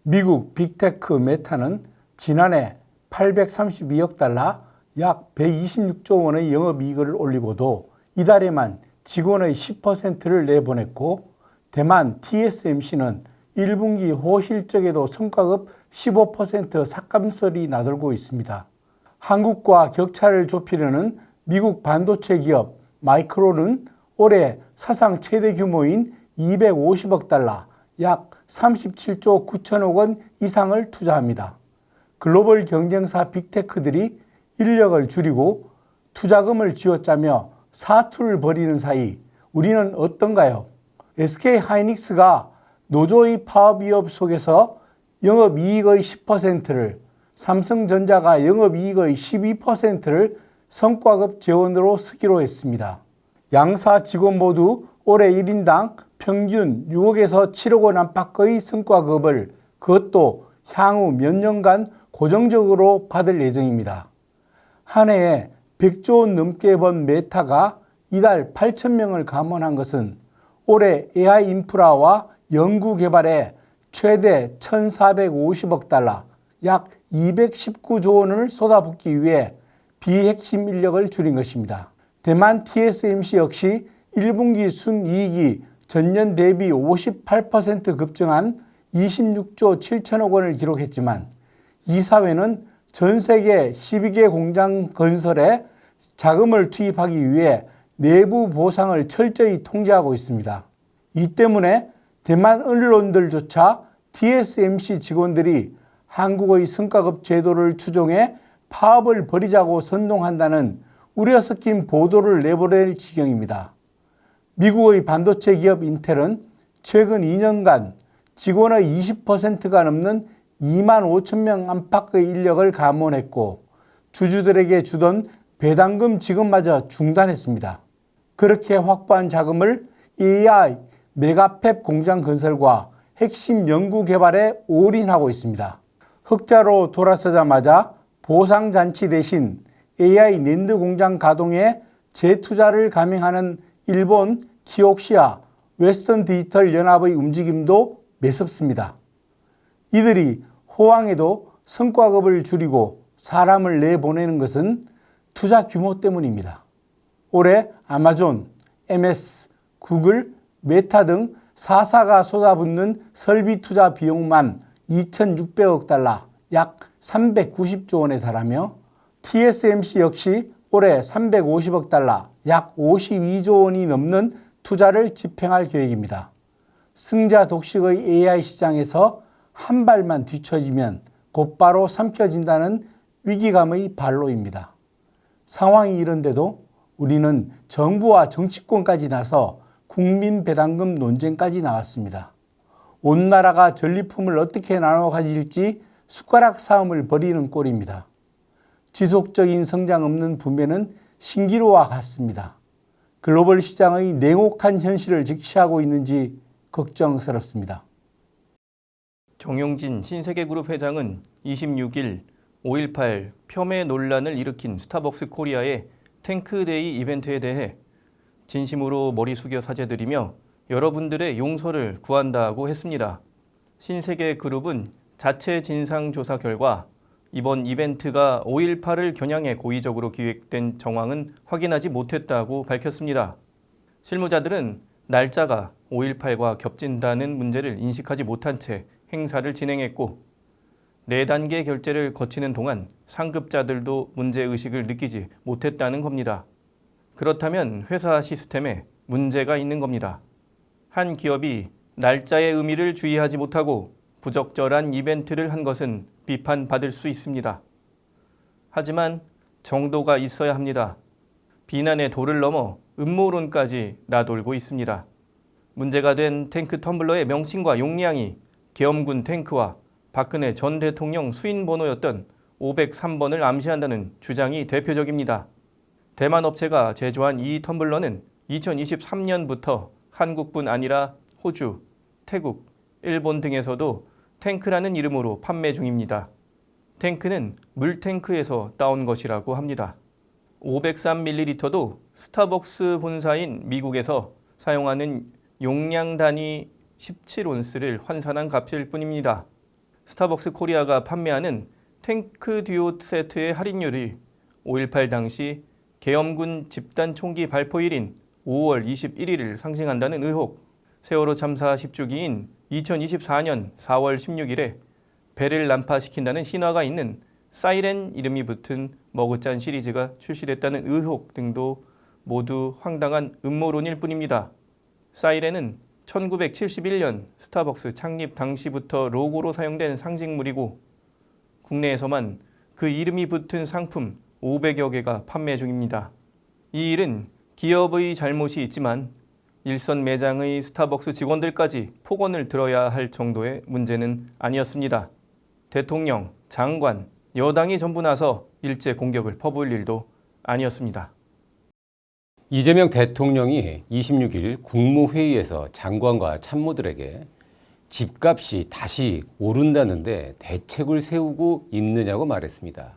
미국 빅테크 메타는 지난해 832억 달러, 약 126조 원의 영업이익을 올리고도 이달에만 직원의 10%를 내보냈고, 대만 TSMC는 1분기 호실적에도 성과급 15% 삭감설이 나돌고 있습니다. 한국과 격차를 좁히려는 미국 반도체 기업 마이크론은 올해 사상 최대 규모인 250억 달러, 약 37조 9천억 원 이상을 투자합니다. 글로벌 경쟁사 빅테크들이 인력을 줄이고 투자금을 쥐어짜며 사투를 벌이는 사이 우리는 어떤가요? SK하이닉스가 노조의 파업위협 속에서 영업이익의 10%를, 삼성전자가 영업이익의 12%를 성과급 재원으로 쓰기로 했습니다. 양사 직원 모두 올해 1인당 평균 6억에서 7억 원 안팎의 성과급을, 그것도 향후 몇 년간 고정적으로 받을 예정입니다. 한 해에 100조 원 넘게 번 메타가 이달 8,000명을 감원한 것은 올해 AI 인프라와 연구개발에 최대 1,450억 달러, 약 219조 원을 쏟아붓기 위해 비핵심 인력을 줄인 것입니다. 대만 TSMC 역시 1분기 순이익이 전년 대비 58% 급증한 26조 7천억 원을 기록했지만, 이 사회는 전 세계 12개 공장 건설에 자금을 투입하기 위해 내부 보상을 철저히 통제하고 있습니다. 이 때문에 대만 언론들조차 TSMC 직원들이 한국의 성과급 제도를 추종해 파업을 벌이자고 선동한다는 우려 섞인 보도를 내보낼 지경입니다. 미국의 반도체 기업 인텔은 최근 2년간 직원의 20%가 넘는 2만 5천 명 안팎의 인력을 감원했고, 주주들에게 주던 배당금 지급마저 중단했습니다. 그렇게 확보한 자금을 AI 메가팹 공장 건설과 핵심 연구 개발에 올인하고 있습니다. 흑자로 돌아서자마자 보상잔치 대신 AI 낸드 공장 가동에 재투자를 감행하는 일본 키옥시아 웨스턴 디지털 연합의 움직임도 매섭습니다. 이들이 호황에도 성과급을 줄이고 사람을 내보내는 것은 투자 규모 때문입니다. 올해 아마존, MS, 구글, 메타 등 4사가 쏟아붓는 설비 투자 비용만 2,600억 달러, 약 390조 원에 달하며, TSMC 역시 올해 350억 달러, 약 52조 원이 넘는 투자를 집행할 계획입니다. 승자 독식의 AI 시장에서 한 발만 뒤처지면 곧바로 삼켜진다는 위기감의 발로입니다. 상황이 이런데도 우리는 정부와 정치권까지 나서 국민 배당금 논쟁까지 나왔습니다. 온 나라가 전리품을 어떻게 나눠 가질지 숟가락 싸움을 벌이는 꼴입니다. 지속적인 성장 없는 분배는 신기루와 같습니다. 글로벌 시장의 냉혹한 현실을 직시하고 있는지 걱정스럽습니다. 정용진 신세계그룹 회장은 26일 5.18 폄훼 논란을 일으킨 스타벅스 코리아의 탱크데이 이벤트에 대해 진심으로 머리 숙여 사죄드리며 여러분들의 용서를 구한다고 했습니다. 신세계그룹은 자체 진상조사 결과 이번 이벤트가 5.18을 겨냥해 고의적으로 기획된 정황은 확인하지 못했다고 밝혔습니다. 실무자들은 날짜가 5.18과 겹친다는 문제를 인식하지 못한 채 행사를 진행했고, 4단계 결제를 거치는 동안 상급자들도 문제의식을 느끼지 못했다는 겁니다. 그렇다면 회사 시스템에 문제가 있는 겁니다. 한 기업이 날짜의 의미를 주의하지 못하고 부적절한 이벤트를 한 것은 비판받을 수 있습니다. 하지만 정도가 있어야 합니다. 비난의 도를 넘어 음모론까지 나돌고 있습니다. 문제가 된 탱크 텀블러의 명칭과 용량이 계엄군 탱크와 박근혜 전 대통령 수인 번호였던 503번을 암시한다는 주장이 대표적입니다. 대만 업체가 제조한 이 텀블러는 2023년부터 한국뿐 아니라 호주, 태국, 일본 등에서도 탱크라는 이름으로 판매 중입니다. 탱크는 물탱크에서 따온 것이라고 합니다. 503ml도 스타벅스 본사인 미국에서 사용하는 용량 단위 17온스를 환산한 값일 뿐입니다. 스타벅스 코리아가 판매하는 탱크 듀오 세트의 할인율이 5.18 당시 계엄군 집단 총기 발포일인 5월 21일을 상징한다는 의혹, 세월호 참사 10주기인 2024년 4월 16일에 배를 난파시킨다는 신화가 있는 사이렌 이름이 붙은 머그잔 시리즈가 출시됐다는 의혹 등도 모두 황당한 음모론일 뿐입니다. 사이렌은 1971년 스타벅스 창립 당시부터 로고로 사용된 상징물이고 국내에서만 그 이름이 붙은 상품 500여 개가 판매 중입니다. 이 일은 기업의 잘못이 있지만 일선 매장의 스타벅스 직원들까지 폭언을 들어야 할 정도의 문제는 아니었습니다. 대통령, 장관, 여당이 전부 나서 일제 공격을 퍼부을 일도 아니었습니다. 이재명 대통령이 26일 국무회의에서 장관과 참모들에게 집값이 다시 오른다는데 대책을 세우고 있느냐고 말했습니다.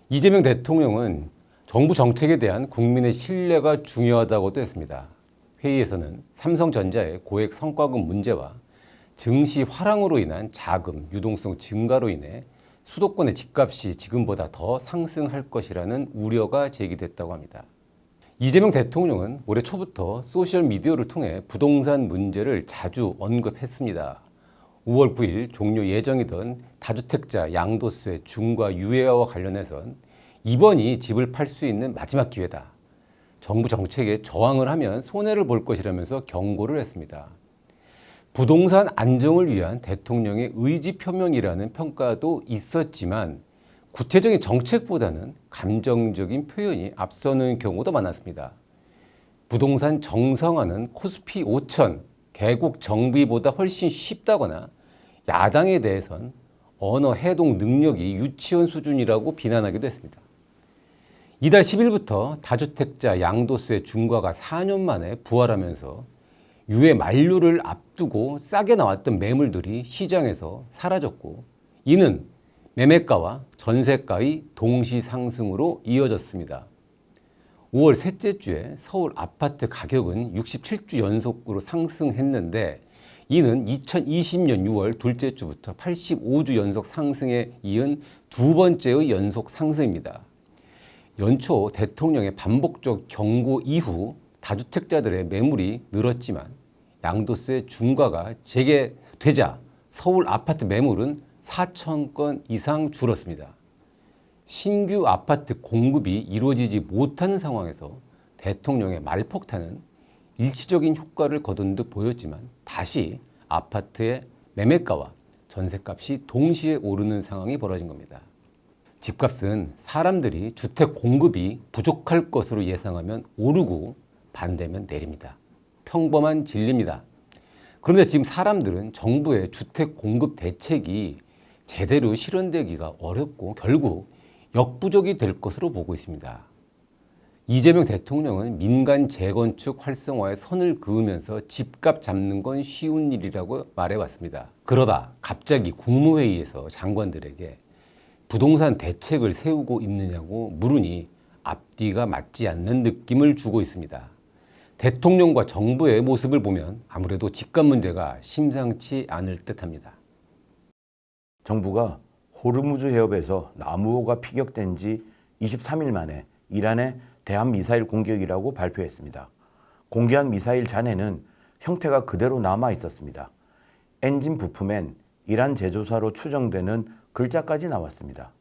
이재명 대통령은 정부 정책에 대한 국민의 신뢰가 중요하다고도 했습니다. 회의에서는 삼성전자의 고액 성과급 문제와 증시 화랑으로 인한 자금 유동성 증가로 인해 수도권의 집값이 지금보다 더 상승할 것이라는 우려가 제기됐다고 합니다. 이재명 대통령은 올해 초부터 소셜미디어를 통해 부동산 문제를 자주 언급했습니다. 5월 9일 종료 예정이던 다주택자 양도세 중과 유예와 관련해선 이번이 집을 팔 수 있는 마지막 기회다. 정부 정책에 저항을 하면 손해를 볼 것이라면서 경고를 했습니다. 부동산 안정을 위한 대통령의 의지 표명이라는 평가도 있었지만 구체적인 정책보다는 감정적인 표현이 앞서는 경우도 많았습니다. 부동산 정상화는 코스피 5천, 개국 정비보다 훨씬 쉽다거나 야당에 대해선 언어 해동 능력이 유치원 수준이라고 비난하기도 했습니다. 이달 10일부터 다주택자 양도세 중과가 4년 만에 부활하면서 유예 만료를 앞두고 싸게 나왔던 매물들이 시장에서 사라졌고 이는 매매가와 전세가의 동시 상승으로 이어졌습니다. 5월 셋째 주에 서울 아파트 가격은 67주 연속으로 상승했는데 이는 2020년 6월 둘째 주부터 85주 연속 상승에 이은 두 번째의 연속 상승입니다. 연초 대통령의 반복적 경고 이후 다주택자들의 매물이 늘었지만 양도세 중과가 재개되자 서울 아파트 매물은 4천 건 이상 줄었습니다. 신규 아파트 공급이 이루어지지 못하는 상황에서 대통령의 말폭탄은 일시적인 효과를 거둔 듯 보였지만 다시 아파트의 매매가와 전세값이 동시에 오르는 상황이 벌어진 겁니다. 집값은 사람들이 주택 공급이 부족할 것으로 예상하면 오르고 반대면 내립니다. 평범한 진리입니다. 그런데 지금 사람들은 정부의 주택 공급 대책이 제대로 실현되기가 어렵고 결국 역부족이 될 것으로 보고 있습니다. 이재명 대통령은 민간 재건축 활성화에 선을 그으면서 집값 잡는 건 쉬운 일이라고 말해왔습니다. 그러다 갑자기 국무회의에서 장관들에게 부동산 대책을 세우고 있느냐고 물으니 앞뒤가 맞지 않는 느낌을 주고 있습니다. 대통령과 정부의 모습을 보면 아무래도 집값 문제가 심상치 않을 듯합니다. 정부가 호르무즈 해협에서 나무호가 피격된 지 23일 만에 이란의 대한미사일 공격이라고 발표했습니다. 공개한 미사일 잔해는 형태가 그대로 남아 있었습니다. 엔진 부품엔 이란 제조사로 추정되는 글자까지 나왔습니다.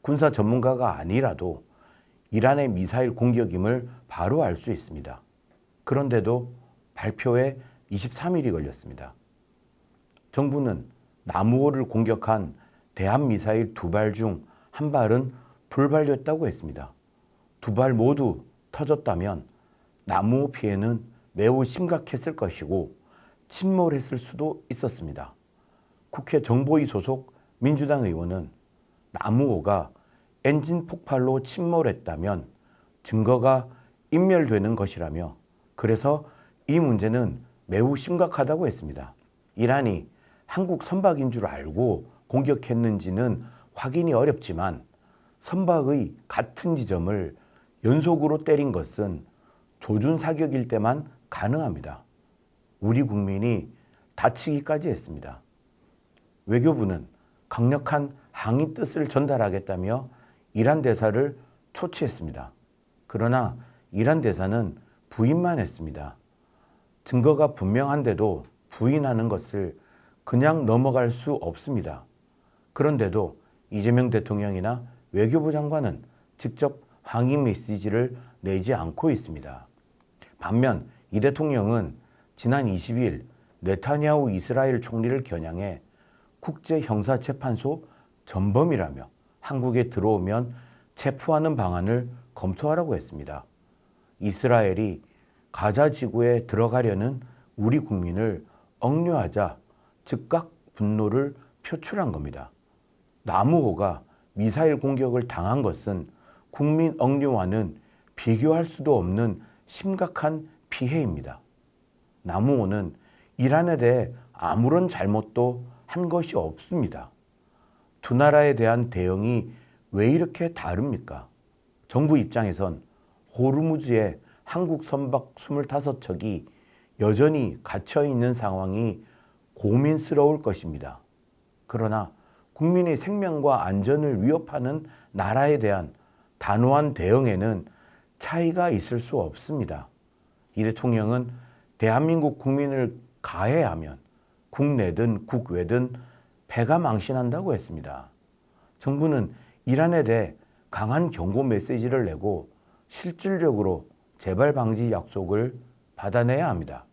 군사 전문가가 아니라도 이란의 미사일 공격임을 바로 알 수 있습니다. 그런데도 발표에 23일이 걸렸습니다. 정부는 나무호를 공격한 대한미사일 2발 중 1발은 불발됐다고 했습니다. 2발 모두 터졌다면 나무호 피해는 매우 심각했을 것이고 침몰했을 수도 있었습니다. 국회 정보위 소속 민주당 의원은 나무호가 엔진 폭발로 침몰했다면 증거가 인멸되는 것이라며 그래서 이 문제는 매우 심각하다고 했습니다. 이란이 한국 선박인 줄 알고 공격했는지는 확인이 어렵지만 선박의 같은 지점을 연속으로 때린 것은 조준 사격일 때만 가능합니다. 우리 국민이 다치기까지 했습니다. 외교부는 강력한 항의 뜻을 전달하겠다며 이란 대사를 초치했습니다. 그러나 이란 대사는 부인만 했습니다. 증거가 분명한데도 부인하는 것을 그냥 넘어갈 수 없습니다. 그런데도 이재명 대통령이나 외교부 장관은 직접 항의 메시지를 내지 않고 있습니다. 반면 이 대통령은 지난 20일 네타냐후 이스라엘 총리를 겨냥해 국제형사재판소 전범이라며 한국에 들어오면 체포하는 방안을 검토하라고 했습니다. 이스라엘이 가자 지구에 들어가려는 우리 국민을 억류하자 즉각 분노를 표출한 겁니다. 나무호가 미사일 공격을 당한 것은 국민 억류와는 비교할 수도 없는 심각한 피해입니다. 나무호는 이란에 대해 아무런 잘못도 한 것이 없습니다. 두 나라에 대한 대응이 왜 이렇게 다릅니까? 정부 입장에선 호르무즈에 한국 선박 25척이 여전히 갇혀 있는 상황이 고민스러울 것입니다. 그러나 국민의 생명과 안전을 위협하는 나라에 대한 단호한 대응에는 차이가 있을 수 없습니다. 이 대통령은 대한민국 국민을 가해하면 국내든 국외든 패가 망신한다고 했습니다. 정부는 이란에 대해 강한 경고 메시지를 내고 실질적으로 재발 방지 약속을 받아내야 합니다.